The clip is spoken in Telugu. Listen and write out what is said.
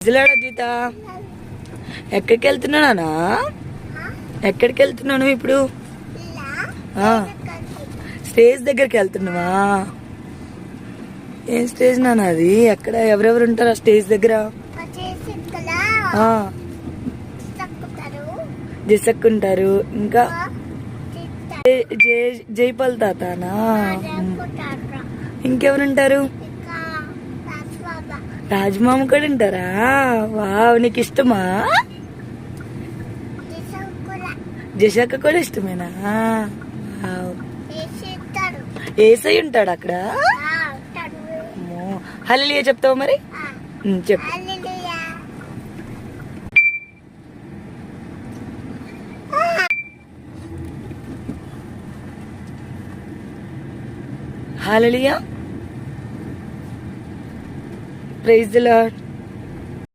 అద్విత, ఎక్కడికి వెళ్తున్నానా? ఎక్కడికి వెళ్తున్నాను ఇప్పుడు? స్టేజ్ దగ్గరికి వెళ్తున్నావా? ఏం స్టేజ్ నాన్న అది? ఎక్కడ ఎవరెవరు ఉంటారు ఆ స్టేజ్ దగ్గర? జసక్కుంటారు, ఇంకా జైపాల్ తాతనా? ఇంకెవరుంటారు? రాజమామ కూడా ఉంటారా? వావ్, నీకు ఇష్టమా? జషక్క కూడా ఇష్టమేనా? ఏసై ఉంటాడు అక్కడ. హల్లెలూయా చెప్తావు మరి? చెప్పు. హల్లెలూయా, ప్రైజ్ ది లార్డ్.